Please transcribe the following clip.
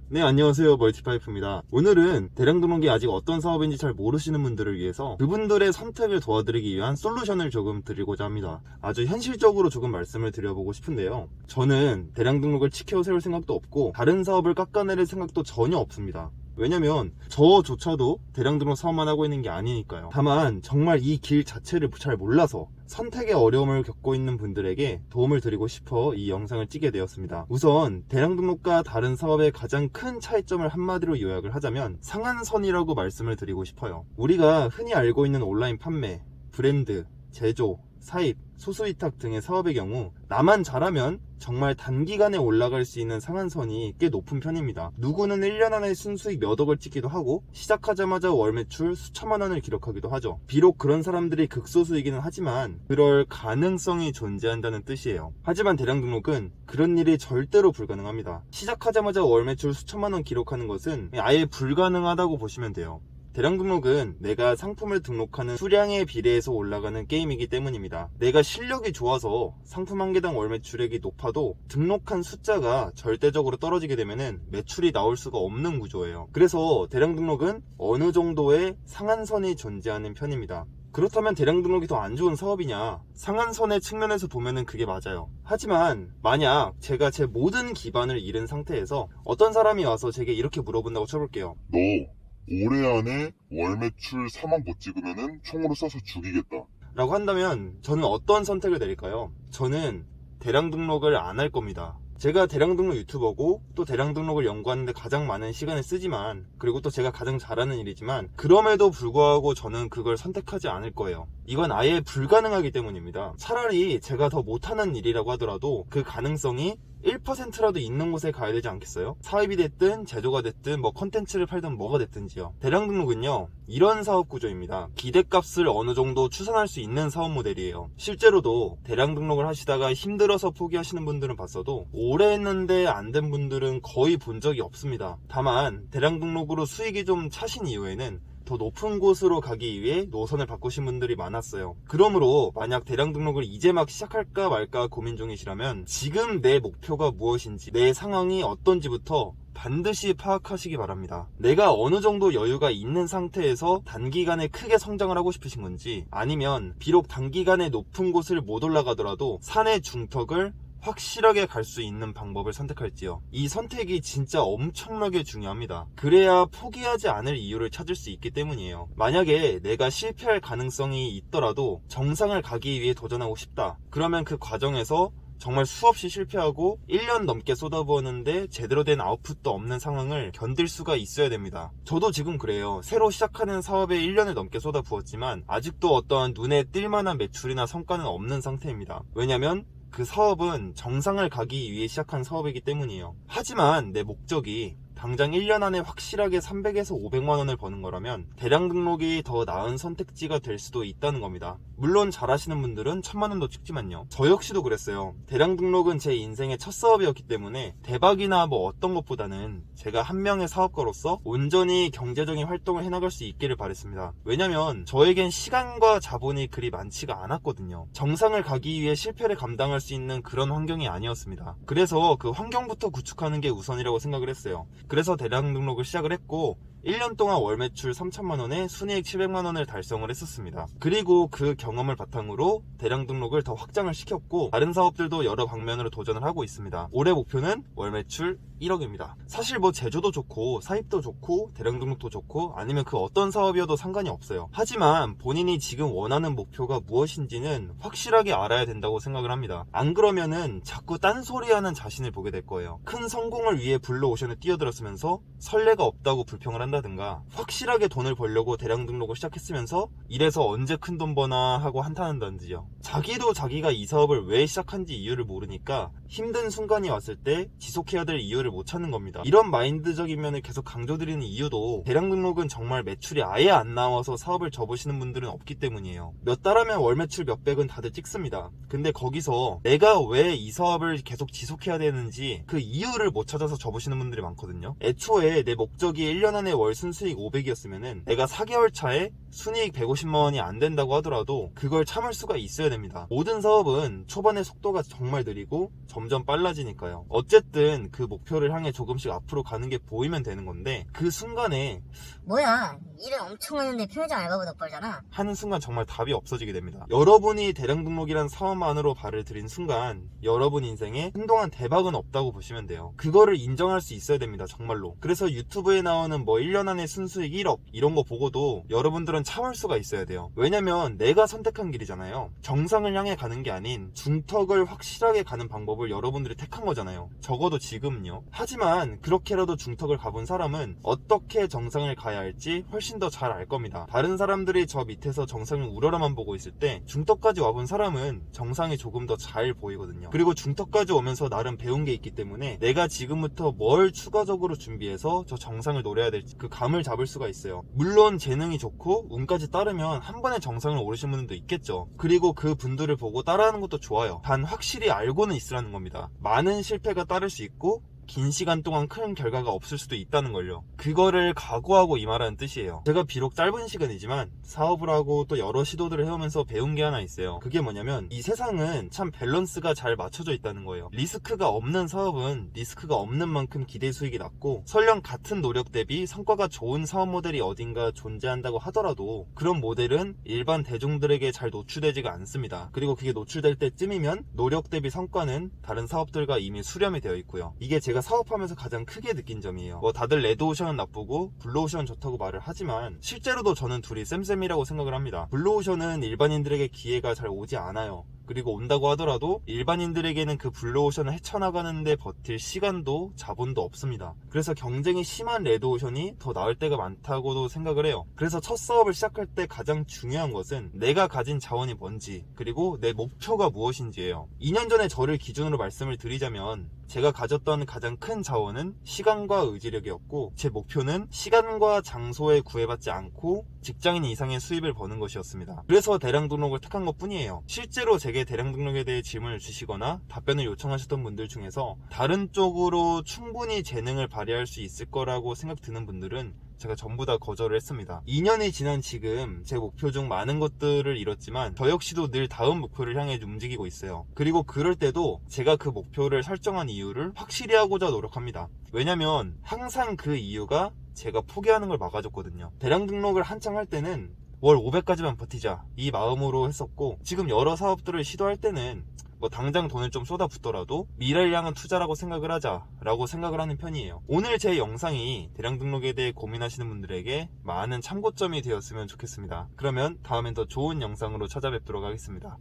네, 안녕하세요. 멀티파이프입니다. 오늘은 대량 등록이 아직 어떤 사업인지 잘 모르시는 분들을 위해서 그분들의 선택을 도와드리기 위한 솔루션을 조금 드리고자 합니다. 아주 현실적으로 조금 말씀을 드려보고 싶은데요. 저는 대량 등록을 지켜 세울 생각도 없고 다른 사업을 깎아내릴 생각도 전혀 없습니다. 왜냐면 저조차도 대량 등록 사업만 하고 있는 게 아니니까요. 다만 정말 이 길 자체를 잘 몰라서 선택의 어려움을 겪고 있는 분들에게 도움을 드리고 싶어 이 영상을 찍게 되었습니다. 우선 대량 등록과 다른 사업의 가장 큰 차이점을 한마디로 요약을 하자면 상한선이라고 말씀을 드리고 싶어요. 우리가 흔히 알고 있는 온라인 판매, 브랜드, 제조, 사입, 소수위탁 등의 사업의 경우 나만 잘하면 정말 단기간에 올라갈 수 있는 상한선이 꽤 높은 편입니다. 누구는 1년 안에 순수익 몇 억을 찍기도 하고 시작하자마자 월 매출 수천만 원을 기록하기도 하죠. 비록 그런 사람들이 극소수이기는 하지만 그럴 가능성이 존재한다는 뜻이에요. 하지만 대량 등록은 그런 일이 절대로 불가능합니다. 시작하자마자 월 매출 수천만 원 기록하는 것은 아예 불가능하다고 보시면 돼요. 대량 등록은 내가 상품을 등록하는 수량에 비례해서 올라가는 게임이기 때문입니다. 내가 실력이 좋아서 상품 한 개당 월 매출액이 높아도 등록한 숫자가 절대적으로 떨어지게 되면 매출이 나올 수가 없는 구조예요. 그래서 대량 등록은 어느 정도의 상한선이 존재하는 편입니다. 그렇다면 대량 등록이 더 안 좋은 사업이냐? 상한선의 측면에서 보면은 그게 맞아요. 하지만 만약 제가 제 모든 기반을 잃은 상태에서 어떤 사람이 와서 제게 이렇게 물어본다고 쳐볼게요. 너 올해 안에 월 매출 4만 못 찍으면은 총으로 쏴서 죽이겠다. 라고 한다면 저는 어떤 선택을 내릴까요? 저는 대량 등록을 안 할 겁니다. 제가 대량 등록 유튜버고 또 대량 등록을 연구하는데 가장 많은 시간을 쓰지만, 그리고 또 제가 가장 잘하는 일이지만 그럼에도 불구하고 저는 그걸 선택하지 않을 거예요. 이건 아예 불가능하기 때문입니다. 차라리 제가 더 못하는 일이라고 하더라도 그 가능성이 1%라도 있는 곳에 가야 되지 않겠어요? 사입이 됐든 제조가 됐든 뭐 컨텐츠를 팔든 뭐가 됐든지요. 대량 등록은요, 이런 사업 구조입니다. 기대값을 어느 정도 추산할 수 있는 사업 모델이에요. 실제로도 대량 등록을 하시다가 힘들어서 포기하시는 분들은 봤어도 오래 했는데 안 된 분들은 거의 본 적이 없습니다. 다만 대량 등록으로 수익이 좀 차신 이후에는 더 높은 곳으로 가기 위해 노선을 바꾸신 분들이 많았어요. 그러므로 만약 대량 등록을 이제 막 시작할까 말까 고민 중이시라면 지금 내 목표가 무엇인지, 내 상황이 어떤지부터 반드시 파악하시기 바랍니다. 내가 어느 정도 여유가 있는 상태에서 단기간에 크게 성장을 하고 싶으신 건지, 아니면 비록 단기간에 높은 곳을 못 올라가더라도 산의 중턱을 확실하게 갈 수 있는 방법을 선택할지요. 이 선택이 진짜 엄청나게 중요합니다. 그래야 포기하지 않을 이유를 찾을 수 있기 때문이에요. 만약에 내가 실패할 가능성이 있더라도 정상을 가기 위해 도전하고 싶다. 그러면 그 과정에서 정말 수없이 실패하고 1년 넘게 쏟아부었는데 제대로 된 아웃풋도 없는 상황을 견딜 수가 있어야 됩니다. 저도 지금 그래요. 새로 시작하는 사업에 1년을 넘게 쏟아부었지만 아직도 어떠한 눈에 띌 만한 매출이나 성과는 없는 상태입니다. 왜냐면 그 사업은 정상을 가기 위해 시작한 사업이기 때문이에요. 하지만 내 목적이 당장 1년 안에 확실하게 300에서 500만 원을 버는 거라면 대량 등록이 더 나은 선택지가 될 수도 있다는 겁니다. 물론 잘하시는 분들은 1000만 원도 찍지만요. 저 역시도 그랬어요. 대량 등록은 제 인생의 첫 사업이었기 때문에 대박이나 뭐 어떤 것보다는 제가 한 명의 사업가로서 온전히 경제적인 활동을 해나갈 수 있기를 바랬습니다. 왜냐면 저에겐 시간과 자본이 그리 많지가 않았거든요. 정상을 가기 위해 실패를 감당할 수 있는 그런 환경이 아니었습니다. 그래서 그 환경부터 구축하는 게 우선이라고 생각을 했어요. 그래서 대량 등록을 시작을 했고 1년 동안 월 매출 3천만 원에 순이익 700만 원을 달성을 했었습니다. 그리고 그 경험을 바탕으로 대량 등록을 더 확장을 시켰고 다른 사업들도 여러 방면으로 도전을 하고 있습니다. 올해 목표는 월 매출 1억입니다. 사실 뭐 제조도 좋고 사입도 좋고 대량 등록도 좋고 아니면 그 어떤 사업이어도 상관이 없어요. 하지만 본인이 지금 원하는 목표가 무엇인지는 확실하게 알아야 된다고 생각을 합니다. 안 그러면은 자꾸 딴소리하는 자신을 보게 될 거예요. 큰 성공을 위해 블루오션에 뛰어들었으면서 선례가 없다고 불평을 한다든가, 확실하게 돈을 벌려고 대량 등록을 시작했으면서 이래서 언제 큰 돈 버나 하고 한탄한다든지요. 자기도 자기가 이 사업을 왜 시작한지 이유를 모르니까 힘든 순간이 왔을 때 지속해야 될 이유를 못 찾는 겁니다. 이런 마인드적인 면을 계속 강조드리는 이유도 대량 등록은 정말 매출이 아예 안 나와서 사업을 접으시는 분들은 없기 때문이에요. 몇 달 하면 월 매출 몇백은 다들 찍습니다. 근데 거기서 내가 왜 이 사업을 계속 지속해야 되는지 그 이유를 못 찾아서 접으시는 분들이 많거든요. 애초에 내 목적이 1년 안에 월 순수익 500이었으면은 내가 4개월 차에 순이익 150만원이 안 된다고 하더라도 그걸 참을 수가 있어야 됩니다. 모든 사업은 초반에 속도가 정말 느리고 점점 빨라지니까요. 어쨌든 그 목표를 향해 조금씩 앞으로 가는 게 보이면 되는 건데, 그 순간에 뭐야, 일을 엄청 하는데 편의점 알바보다 벌잖아. 하는 순간 정말 답이 없어지게 됩니다. 여러분이 대량 등록이란 사업만으로 발을 들인 순간 여러분 인생에 한동안 대박은 없다고 보시면 돼요. 그거를 인정할 수 있어야 됩니다. 정말로. 그래서 유튜브에 나오는 뭐 1년 안에 순수익 1억 이런 거 보고도 여러분들은 참을 수가 있어야 돼요. 왜냐면 내가 선택한 길이잖아요. 정상을 향해 가는 게 아닌 중턱을 확실하게 가는 방법을 여러분들이 택한 거잖아요. 적어도 지금은요. 하지만 그렇게라도 중턱을 가본 사람은 어떻게 정상을 가야 할지 훨씬 더 잘 알 겁니다. 다른 사람들이 저 밑에서 정상을 우러러만 보고 있을 때 중턱까지 와본 사람은 정상이 조금 더 잘 보이거든요. 그리고 중턱까지 오면서 나름 배운 게 있기 때문에 내가 지금부터 뭘 추가적으로 준비해서 저 정상을 노려야 될지 그 감을 잡을 수가 있어요. 물론 재능이 좋고 운까지 따르면 한 번에 정상을 오르신 분들도 있겠죠. 그리고 그 분들을 보고 따라하는 것도 좋아요. 단 확실히 알고는 있으라는 겁니다. 많은 실패가 따를 수 있고 긴 시간 동안 큰 결과가 없을 수도 있다는 걸요. 그거를 각오하고 임하라는 뜻이에요. 제가 비록 짧은 시간이지만 사업을 하고 또 여러 시도들을 해오면서 배운 게 하나 있어요. 그게 뭐냐면 이 세상은 참 밸런스가 잘 맞춰져 있다는 거예요. 리스크가 없는 사업은 리스크가 없는 만큼 기대 수익이 낮고, 설령 같은 노력 대비 성과가 좋은 사업 모델이 어딘가 존재한다고 하더라도 그런 모델은 일반 대중들에게 잘 노출되지가 않습니다. 그리고 그게 노출될 때쯤이면 노력 대비 성과는 다른 사업들과 이미 수렴이 되어 있고요. 이게 제가 사업하면서 가장 크게 느낀 점이에요. 뭐 다들 레드오션은 나쁘고 블루오션은 좋다고 말을 하지만 실제로도 저는 둘이 쌤쌤이라고 생각을 합니다. 블루오션은 일반인들에게 기회가 잘 오지 않아요. 그리고 온다고 하더라도 일반인들에게는 그 블루오션을 헤쳐나가는데 버틸 시간도 자본도 없습니다. 그래서 경쟁이 심한 레드오션이 더 나을 때가 많다고도 생각을 해요. 그래서 첫 사업을 시작할 때 가장 중요한 것은 내가 가진 자원이 뭔지, 그리고 내 목표가 무엇인지예요. 2년 전에 저를 기준으로 말씀을 드리자면 제가 가졌던 가장 큰 자원은 시간과 의지력이었고, 제 목표는 시간과 장소에 구애받지 않고 직장인 이상의 수입을 버는 것이었습니다. 그래서 대량 등록을 택한 것 뿐이에요. 실제로 제게 대량 등록에 대해 질문을 주시거나 답변을 요청하셨던 분들 중에서 다른 쪽으로 충분히 재능을 발휘할 수 있을 거라고 생각 드는 분들은 제가 전부 다 거절을 했습니다. 2년이 지난 지금 제 목표 중 많은 것들을 이뤘지만 저 역시도 늘 다음 목표를 향해 움직이고 있어요. 그리고 그럴 때도 제가 그 목표를 설정한 이유를 확실히 하고자 노력합니다. 왜냐면 항상 그 이유가 제가 포기하는 걸 막아줬거든요. 대량 등록을 한창 할 때는 월 500까지만 버티자 이 마음으로 했었고, 지금 여러 사업들을 시도할 때는 뭐 당장 돈을 좀 쏟아붓더라도 미래를 향한 투자라고 생각을 하자라고 생각을 하는 편이에요. 오늘 제 영상이 대량 등록에 대해 고민하시는 분들에게 많은 참고점이 되었으면 좋겠습니다. 그러면 다음엔 더 좋은 영상으로 찾아뵙도록 하겠습니다.